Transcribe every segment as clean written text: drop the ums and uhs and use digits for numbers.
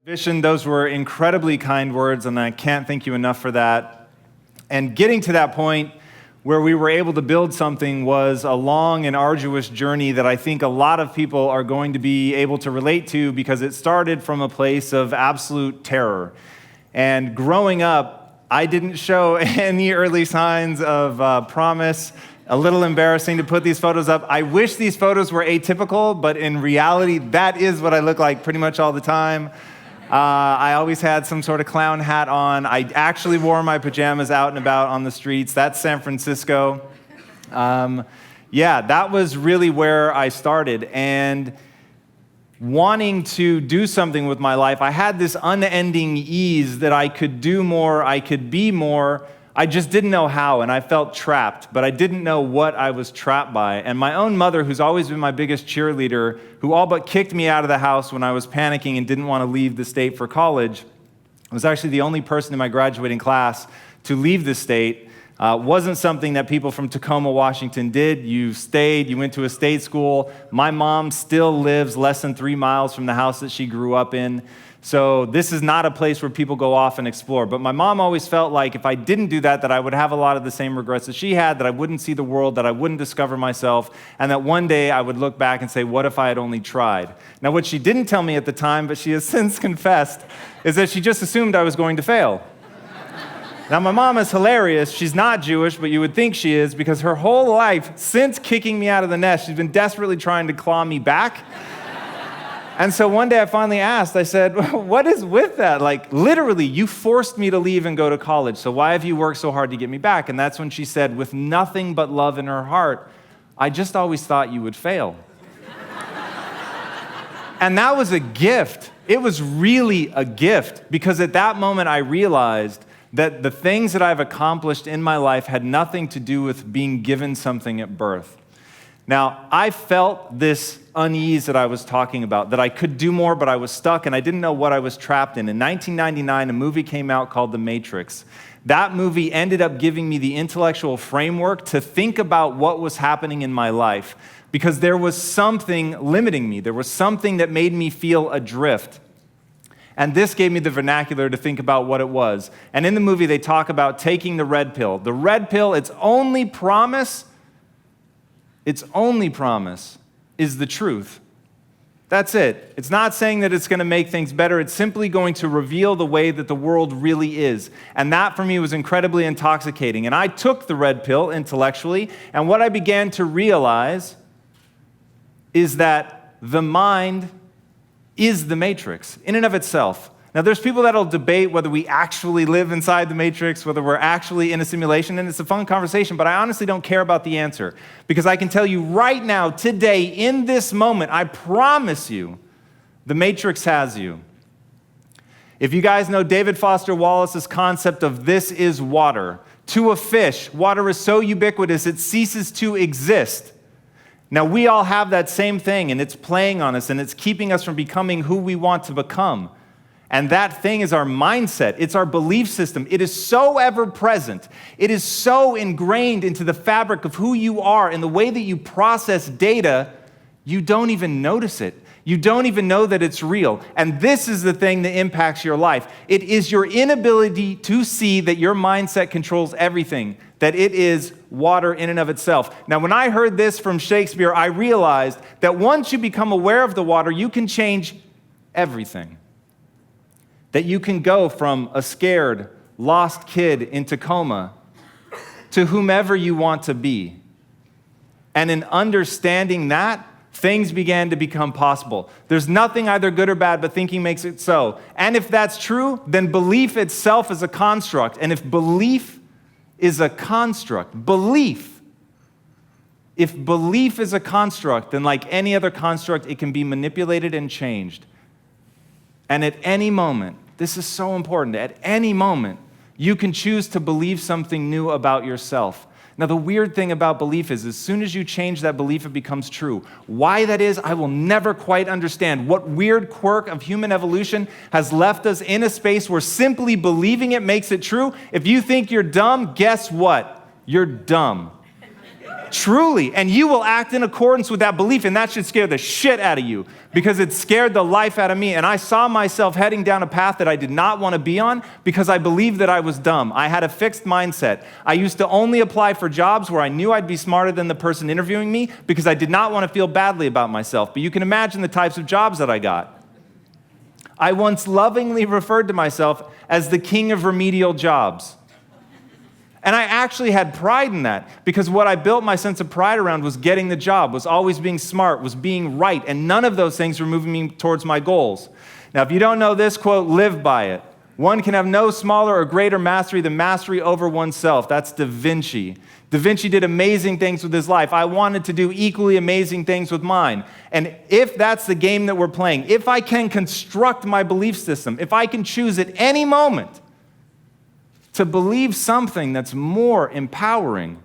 Vision, those were incredibly kind words, and I can't thank you enough for that. And getting to that point where we were able to build something was a long and arduous journey that I think a lot of people are going to be able to relate to, because it started from a place of absolute terror. And growing up, I didn't show any early signs of promise. A little embarrassing to put these photos up. I wish these photos were atypical, but in reality, that is what I look like pretty much all the time. I always had some sort of clown hat on. I actually wore my pajamas out and about on the streets. That's San Francisco. That was really where I started. And wanting to do something with my life, I had this unending ease that I could do more, I could be more. I just didn't know how, and I felt trapped, but I didn't know what I was trapped by. And my own mother, who's always been my biggest cheerleader, who all but kicked me out of the house when I was panicking and didn't want to leave the state for college, was actually the only person in my graduating class to leave the state. Wasn't something that people from Tacoma, Washington did. You stayed, you went to a state school. My mom still lives less than 3 miles from the house that she grew up in. So this is not a place where people go off and explore. But my mom always felt like if I didn't do that, that I would have a lot of the same regrets that she had, that I wouldn't see the world, that I wouldn't discover myself, and that one day I would look back and say, what if I had only tried? Now, what she didn't tell me at the time, but she has since confessed, is that she just assumed I was going to fail. Now, my mom is hilarious. She's not Jewish, but you would think she is, because her whole life, since kicking me out of the nest, she's been desperately trying to claw me back. And so one day I finally asked, I said, what is with that? Like, literally, you forced me to leave and go to college, so why have you worked so hard to get me back? And that's when she said, with nothing but love in her heart, I just always thought you would fail. And that was a gift. It was really a gift, because at that moment I realized that the things that I've accomplished in my life had nothing to do with being given something at birth. Now, I felt this unease that I was talking about, that I could do more, but I was stuck, and I didn't know what I was trapped in. In 1999, a movie came out called The Matrix. That movie ended up giving me the intellectual framework to think about what was happening in my life, because there was something limiting me. There was something that made me feel adrift. And this gave me the vernacular to think about what it was. And in the movie, they talk about taking the red pill. The red pill, its only promise is the truth. That's it. It's not saying that it's going to make things better. It's simply going to reveal the way that the world really is. And that, for me, was incredibly intoxicating. And I took the red pill intellectually, and what I began to realize is that the mind is the matrix in and of itself. Now, there's people that'll debate whether we actually live inside the matrix, whether we're actually in a simulation, and it's a fun conversation, but I honestly don't care about the answer, because I can tell you right now, today, in this moment, I promise you, the matrix has you. If you guys know David Foster Wallace's concept of this is water, to a fish, water is so ubiquitous it ceases to exist. Now, we all have that same thing, and it's playing on us, and it's keeping us from becoming who we want to become. And that thing is our mindset. It's our belief system. It is so ever present. It is so ingrained into the fabric of who you are and the way that you process data, you don't even notice it. You don't even know that it's real. And this is the thing that impacts your life. It is your inability to see that your mindset controls everything, that it is water in and of itself. Now, when I heard this from Shakespeare, I realized that once you become aware of the water, you can change everything. That you can go from a scared, lost kid in Tacoma to whomever you want to be. And in understanding that, things began to become possible. There's nothing either good or bad, but thinking makes it so. And if that's true, then belief itself is a construct. And if belief is a construct, if belief is a construct, then like any other construct, it can be manipulated and changed. And at any moment, this is so important, at any moment, you can choose to believe something new about yourself. Now, the weird thing about belief is as soon as you change that belief, it becomes true. Why that is, I will never quite understand. What weird quirk of human evolution has left us in a space where simply believing it makes it true? If you think you're dumb, guess what? You're dumb. Truly. And you will act in accordance with that belief, and that should scare the shit out of you because it scared the life out of me. And I saw myself heading down a path that I did not want to be on because I believed that I was dumb. I had a fixed mindset. I used to only apply for jobs where I knew I'd be smarter than the person interviewing me because I did not want to feel badly about myself. But you can imagine the types of jobs that I got. I once lovingly referred to myself as the king of remedial jobs. And I actually had pride in that because what I built my sense of pride around was getting the job, was always being smart, was being right, and none of those things were moving me towards my goals. Now, if you don't know this quote, live by it. One can have no smaller or greater mastery than mastery over oneself. That's Da Vinci. Da Vinci did amazing things with his life. I wanted to do equally amazing things with mine. And if that's the game that we're playing, if I can construct my belief system, if I can choose at any moment to believe something that's more empowering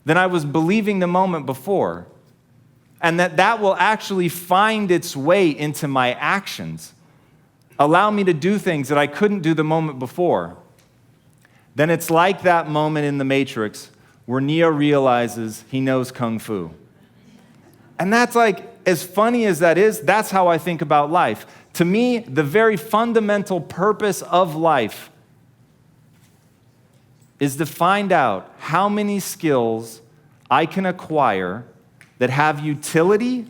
than I was believing the moment before, and that will actually find its way into my actions, allow me to do things that I couldn't do the moment before, then it's like that moment in The Matrix where Neo realizes he knows Kung Fu. And that's like, as funny as that is, that's how I think about life. To me, the very fundamental purpose of life is to find out how many skills I can acquire that have utility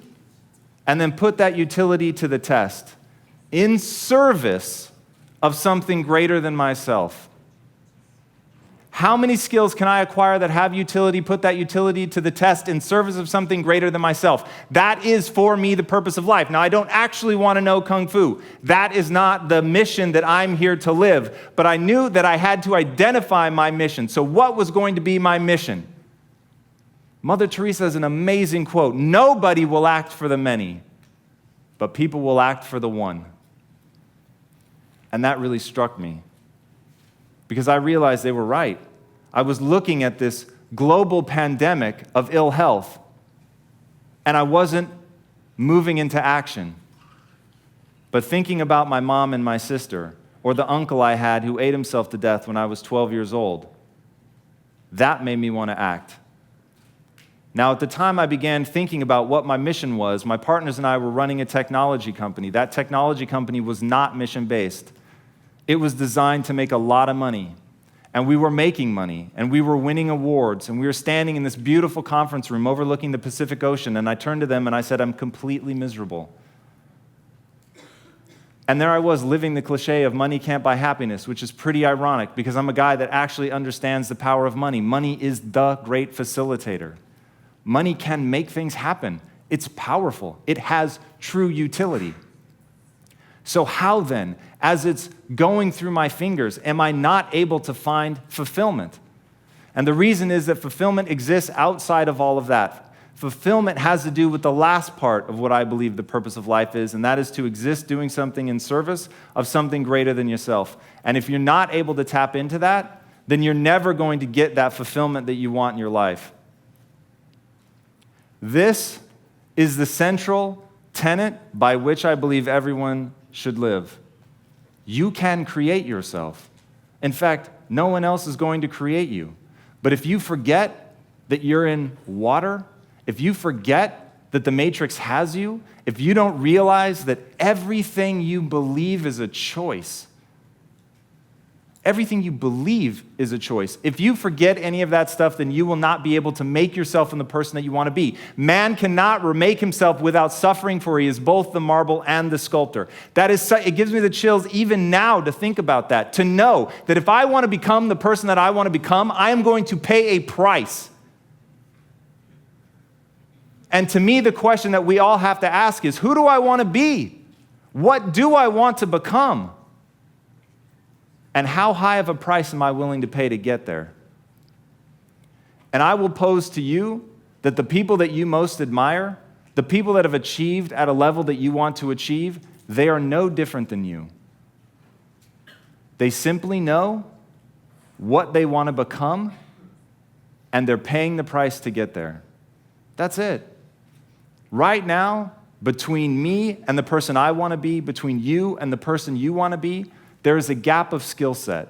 and then put that utility to the test in service of something greater than myself. How many skills can I acquire that have utility, put that utility to the test in service of something greater than myself? That is, for me, the purpose of life. Now, I don't actually want to know Kung Fu. That is not the mission that I'm here to live. But I knew that I had to identify my mission. So what was going to be my mission? Mother Teresa has an amazing quote. Nobody will act for the many, but people will act for the one. And that really struck me, because I realized they were right. I was looking at this global pandemic of ill health, and I wasn't moving into action, but thinking about my mom and my sister, or the uncle I had who ate himself to death when I was 12 years old. That made me want to act. Now, at the time I began thinking about what my mission was, my partners and I were running a technology company. That technology company was not mission-based. It was designed to make a lot of money, and we were making money, and we were winning awards, and we were standing in this beautiful conference room overlooking the Pacific Ocean, and I turned to them and I said, I'm completely miserable. And there I was living the cliche of money can't buy happiness, which is pretty ironic because I'm a guy that actually understands the power of money. Money is the great facilitator. Money can make things happen. It's powerful. It has true utility. So how then, as it's going through my fingers, am I not able to find fulfillment? And the reason is that fulfillment exists outside of all of that. Fulfillment has to do with the last part of what I believe the purpose of life is, and that is to exist doing something in service of something greater than yourself. And if you're not able to tap into that, then you're never going to get that fulfillment that you want in your life. This is the central tenet by which I believe everyone should live. You can create yourself. In fact, no one else is going to create you. But if you forget that you're in water, if you forget that the Matrix has you, if you don't realize that everything you believe is a choice, everything you believe is a choice. If you forget any of that stuff, then you will not be able to make yourself into the person that you want to be. Man cannot remake himself without suffering, for he is both the marble and the sculptor. That is, it gives me the chills even now to think about that, to know that if I want to become the person that I want to become, I am going to pay a price. And to me, the question that we all have to ask is, who do I want to be? What do I want to become? And how high of a price am I willing to pay to get there? And I will pose to you that the people that you most admire, the people that have achieved at a level that you want to achieve, they are no different than you. They simply know what they want to become, and they're paying the price to get there. That's it. Right now, between me and the person I want to be, between you and the person you want to be, there is a gap of skill set,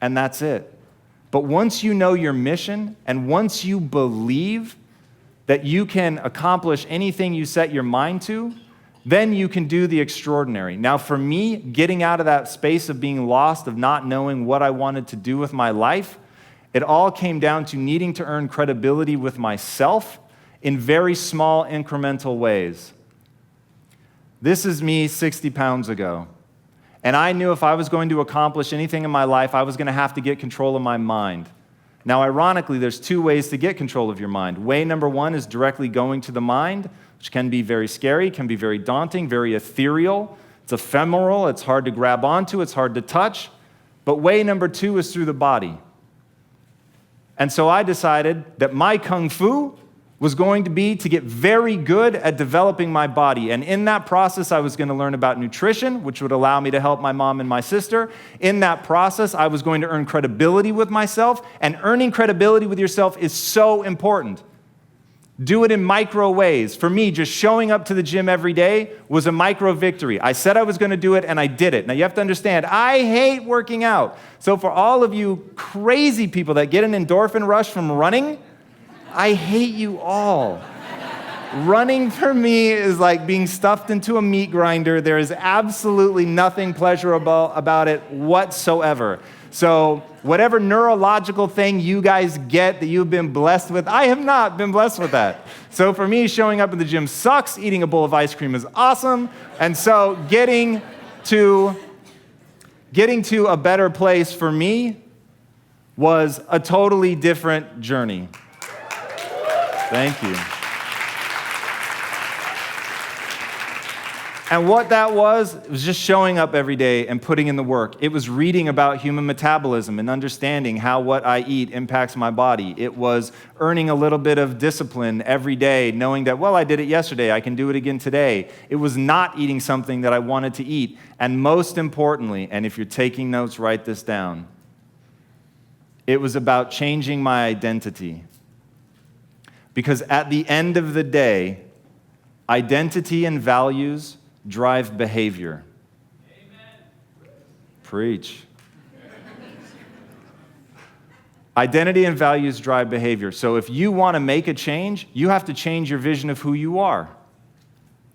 and that's it. But once you know your mission, and once you believe that you can accomplish anything you set your mind to, then you can do the extraordinary. Now, for me, getting out of that space of being lost, of not knowing what I wanted to do with my life, it all came down to needing to earn credibility with myself in very small, incremental ways. This is me 60 pounds ago. And I knew if I was going to accomplish anything in my life, I was going to have to get control of my mind. Now, ironically, there's two ways to get control of your mind. Way number one is directly going to the mind, which can be very scary, can be very daunting, very ethereal. It's ephemeral, it's hard to grab onto, it's hard to touch. But way number two is through the body. And so I decided that my kung fu was going to be to get very good at developing my body. And in that process, I was going to learn about nutrition, which would allow me to help my mom and my sister. In that process, I was going to earn credibility with myself. And earning credibility with yourself is so important. Do it in micro ways. For me, just showing up to the gym every day was a micro victory. I said I was going to do it, and I did it. Now, you have to understand, I hate working out. So for all of you crazy people that get an endorphin rush from running, I hate you all. Running for me is like being stuffed into a meat grinder. There is absolutely nothing pleasurable about it whatsoever. So whatever neurological thing you guys get that you've been blessed with, I have not been blessed with that. So for me, showing up at the gym sucks. Eating a bowl of ice cream is awesome. And so getting to a better place for me was a totally different journey. Thank you. And what that was, it was just showing up every day and putting in the work. It was reading about human metabolism and understanding how what I eat impacts my body. It was earning a little bit of discipline every day, knowing that, well, I did it yesterday, I can do it again today. It was not eating something that I wanted to eat. And most importantly, and if you're taking notes, write this down, it was about changing my identity. Because at the end of the day, identity and values drive behavior. Amen. Preach. Identity and values drive behavior. So if you want to make a change, you have to change your vision of who you are.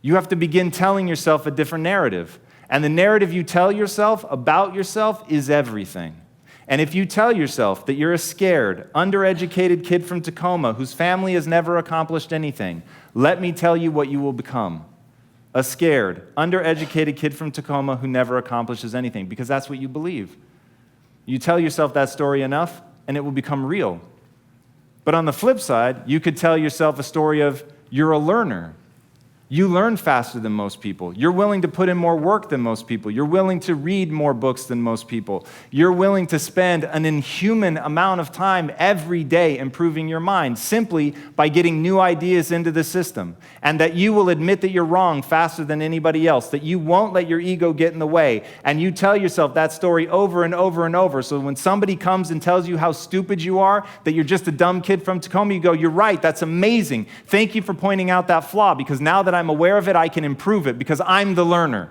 You have to begin telling yourself a different narrative. And the narrative you tell yourself about yourself is everything. And if you tell yourself that you're a scared, undereducated kid from Tacoma whose family has never accomplished anything, let me tell you what you will become. A scared, undereducated kid from Tacoma who never accomplishes anything, because that's what you believe. You tell yourself that story enough, and it will become real. But on the flip side, you could tell yourself a story of you're a learner. You learn faster than most people. You're willing to put in more work than most people. You're willing to read more books than most people. You're willing to spend an inhuman amount of time every day improving your mind simply by getting new ideas into the system. And that you will admit that you're wrong faster than anybody else, that you won't let your ego get in the way. And you tell yourself that story over and over and over. So when somebody comes and tells you how stupid you are, that you're just a dumb kid from Tacoma, you go, you're right, that's amazing. Thank you for pointing out that flaw, because now that I'm aware of it, I can improve it because I'm the learner.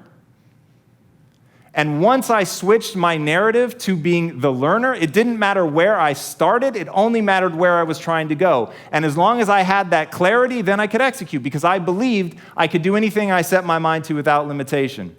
And once I switched my narrative to being the learner, it didn't matter where I started, it only mattered where I was trying to go. And as long as I had that clarity, then I could execute because I believed I could do anything I set my mind to without limitation.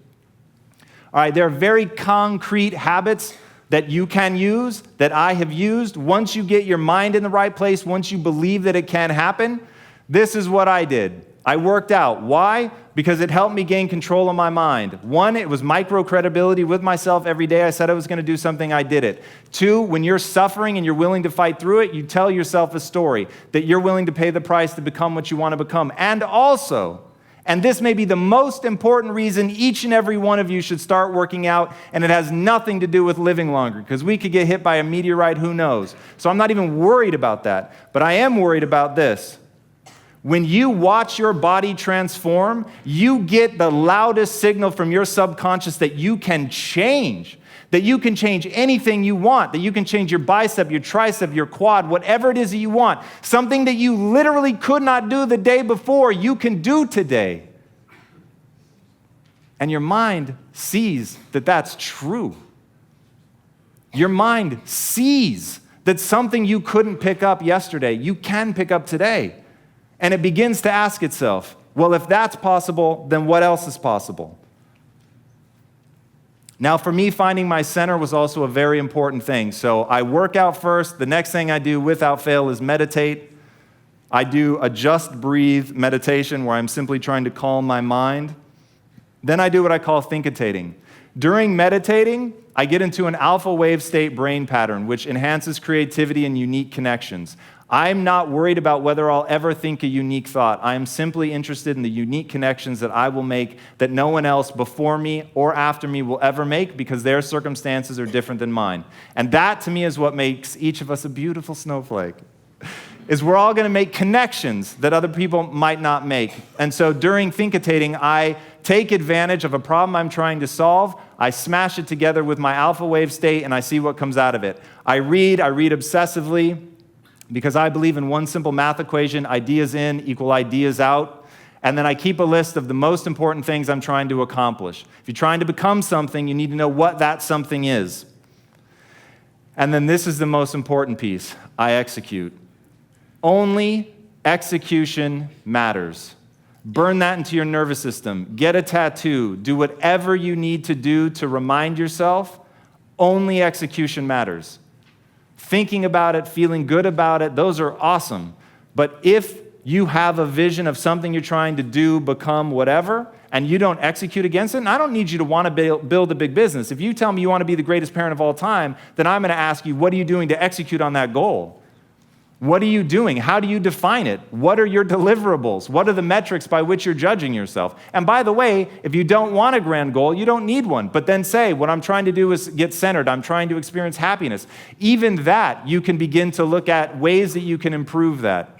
All right, there are very concrete habits that you can use, that I have used. Once you get your mind in the right place, once you believe that it can happen, this is what I did. I worked out. Why? Because it helped me gain control of my mind. One, it was micro credibility with myself every day. I said I was going to do something, I did it. Two, when you're suffering and you're willing to fight through it, you tell yourself a story that you're willing to pay the price to become what you want to become. And also, and this may be the most important reason each and every one of you should start working out, and it has nothing to do with living longer, because we could get hit by a meteorite, who knows? So I'm not even worried about that, but I am worried about this. When you watch your body transform, you get the loudest signal from your subconscious that you can change, that you can change anything you want, that you can change your bicep, your tricep, your quad, whatever it is that you want. Something that you literally could not do the day before, you can do today. And your mind sees that that's true. Your mind sees that something you couldn't pick up yesterday, you can pick up today. And it begins to ask itself, well, if that's possible, then what else is possible? Now, for me, finding my center was also a very important thing. So I work out first. The next thing I do without fail is meditate. I do a just breathe meditation where I'm simply trying to calm my mind. Then I do what I call thinkitating. During meditating, I get into an alpha wave state brain pattern, which enhances creativity and unique connections. I'm not worried about whether I'll ever think a unique thought. I am simply interested in the unique connections that I will make that no one else before me or after me will ever make because their circumstances are different than mine. And that, to me, is what makes each of us a beautiful snowflake, is we're all going to make connections that other people might not make. And so during thinkitating, I take advantage of a problem I'm trying to solve. I smash it together with my alpha wave state, and I see what comes out of it. I read obsessively, because I believe in one simple math equation: ideas in equal ideas out. And then I keep a list of the most important things I'm trying to accomplish. If you're trying to become something, you need to know what that something is. And then this is the most important piece: I execute. Only execution matters. Burn that into your nervous system. Get a tattoo. Do whatever you need to do to remind yourself only execution matters. Thinking about it, feeling good about it, those are awesome. But if you have a vision of something you're trying to do, become, whatever, and you don't execute against it, and I don't need you to want to build a big business. If you tell me you want to be the greatest parent of all time, then I'm going to ask you, what are you doing to execute on that goal? What are you doing? How do you define it? What are your deliverables? What are the metrics by which you're judging yourself? And by the way, if you don't want a grand goal, you don't need one. But then say, what I'm trying to do is get centered. I'm trying to experience happiness. Even that, you can begin to look at ways that you can improve that.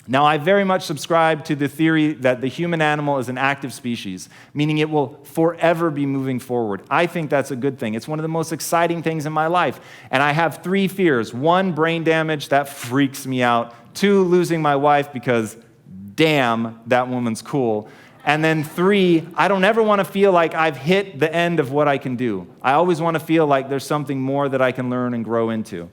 Now, I very much subscribe to the theory that the human animal is an active species, meaning it will forever be moving forward. I think that's a good thing. It's one of the most exciting things in my life. And I have 3 fears. 1, brain damage. That freaks me out. 2, losing my wife because, damn, that woman's cool. And then 3, I don't ever want to feel like I've hit the end of what I can do. I always want to feel like there's something more that I can learn and grow into.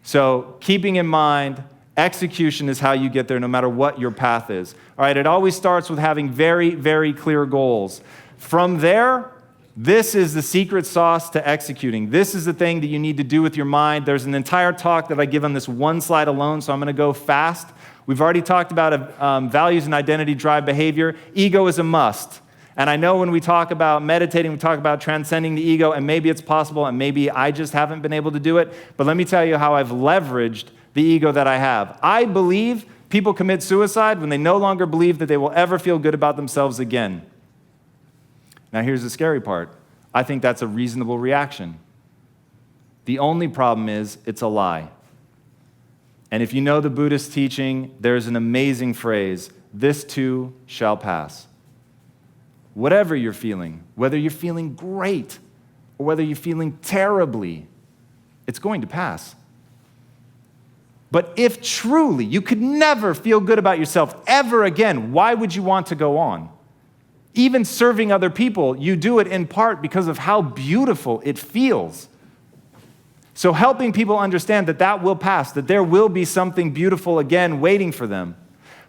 So keeping in mind, execution is how you get there no matter what your path is. All right, it always starts with having very, very clear goals. From there, this is the secret sauce to executing. This is the thing that you need to do with your mind. There's an entire talk that I give on this one slide alone, so I'm going to go fast. We've already talked about values and identity drive behavior. Ego is a must. And I know when we talk about meditating, we talk about transcending the ego, and maybe it's possible, and maybe I just haven't been able to do it. But let me tell you how I've leveraged the ego that I have. I believe people commit suicide when they no longer believe that they will ever feel good about themselves again. Now, here's the scary part. I think that's a reasonable reaction. The only problem is it's a lie. And if you know the Buddhist teaching, there's an amazing phrase: this too shall pass. Whatever you're feeling, whether you're feeling great or whether you're feeling terribly, it's going to pass. But if truly you could never feel good about yourself ever again, why would you want to go on? Even serving other people, you do it in part because of how beautiful it feels. So helping people understand that that will pass, that there will be something beautiful again waiting for them,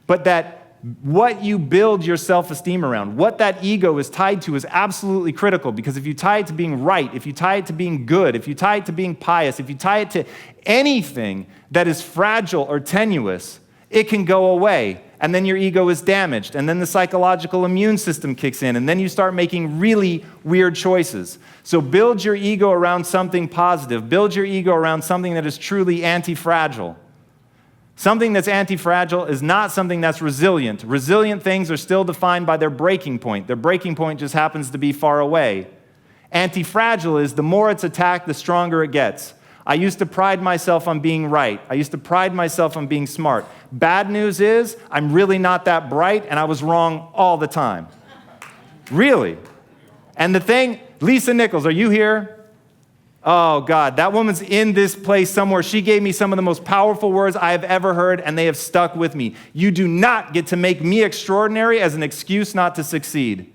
but that what you build your self-esteem around, what that ego is tied to, is absolutely critical. Because if you tie it to being right, if you tie it to being good, if you tie it to being pious, if you tie it to anything that is fragile or tenuous, it can go away. And then your ego is damaged. And then the psychological immune system kicks in. And then you start making really weird choices. So build your ego around something positive. Build your ego around something that is truly anti-fragile. Something that's anti-fragile is not something that's resilient. Resilient things are still defined by their breaking point. Their breaking point just happens to be far away. Anti-fragile is the more it's attacked, the stronger it gets. I used to pride myself on being right. I used to pride myself on being smart. Bad news is I'm really not that bright, and I was wrong all the time. Really. And the thing, Lisa Nichols, are you here? Oh, God, that woman's in this place somewhere. She gave me some of the most powerful words I have ever heard, and they have stuck with me. You do not get to make me extraordinary as an excuse not to succeed.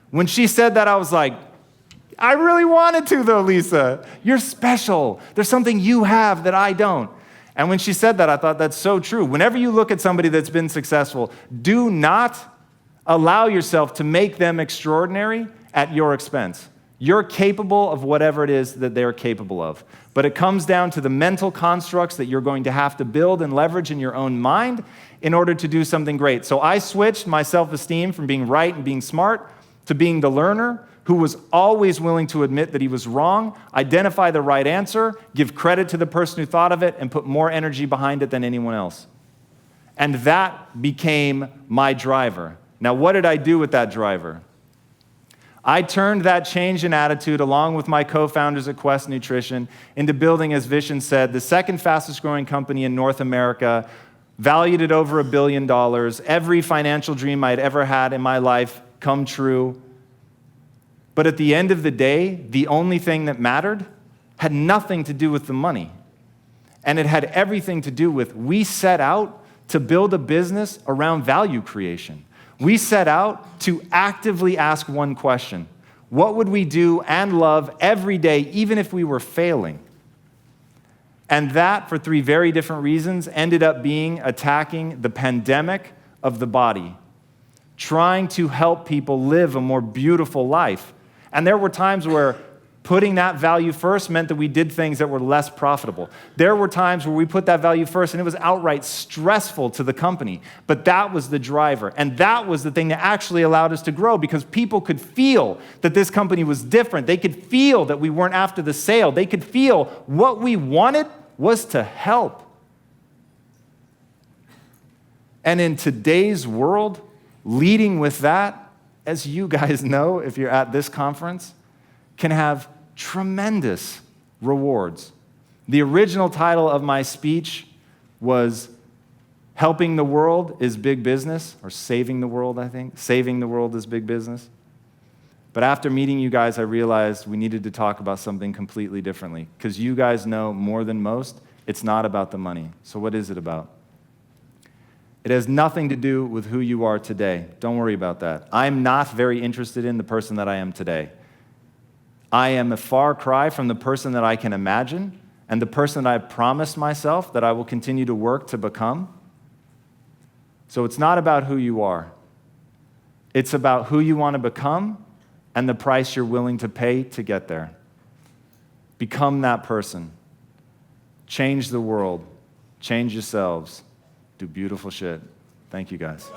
When she said that, I was like, I really wanted to, though, Lisa. You're special. There's something you have that I don't. And when she said that, I thought that's so true. Whenever you look at somebody that's been successful, do not allow yourself to make them extraordinary at your expense. You're capable of whatever it is that they're capable of. But it comes down to the mental constructs that you're going to have to build and leverage in your own mind in order to do something great. So I switched my self-esteem from being right and being smart to being the learner who was always willing to admit that he was wrong, identify the right answer, give credit to the person who thought of it, and put more energy behind it than anyone else. And that became my driver. Now, what did I do with that driver? I turned that change in attitude, along with my co-founders at Quest Nutrition, into building, as Vishen said, the second fastest growing company in North America, valued at over $1 billion, every financial dream I'd ever had in my life come true. But at the end of the day, the only thing that mattered had nothing to do with the money. And it had everything to do with, we set out to build a business around value creation. We set out to actively ask one question: what would we do and love every day, even if we were failing? And that, for 3 very different reasons, ended up being attacking the pandemic of the body, trying to help people live a more beautiful life. And there were times where putting that value first meant that we did things that were less profitable. There were times where we put that value first and it was outright stressful to the company. But that was the driver. And that was the thing that actually allowed us to grow, because people could feel that this company was different. They could feel that we weren't after the sale. They could feel what we wanted was to help. And in today's world, leading with that, as you guys know, if you're at this conference, can have tremendous rewards. The original title of my speech was Helping the World is Big Business, or Saving the World, I think. Saving the World is Big Business. But after meeting you guys, I realized we needed to talk about something completely differently, because you guys know more than most, it's not about the money. So what is it about? It has nothing to do with who you are today. Don't worry about that. I'm not very interested in the person that I am today. I am a far cry from the person that I can imagine and the person that I've promised myself that I will continue to work to become. So it's not about who you are. It's about who you want to become and the price you're willing to pay to get there. Become that person. Change the world. Change yourselves. Do beautiful shit. Thank you, guys.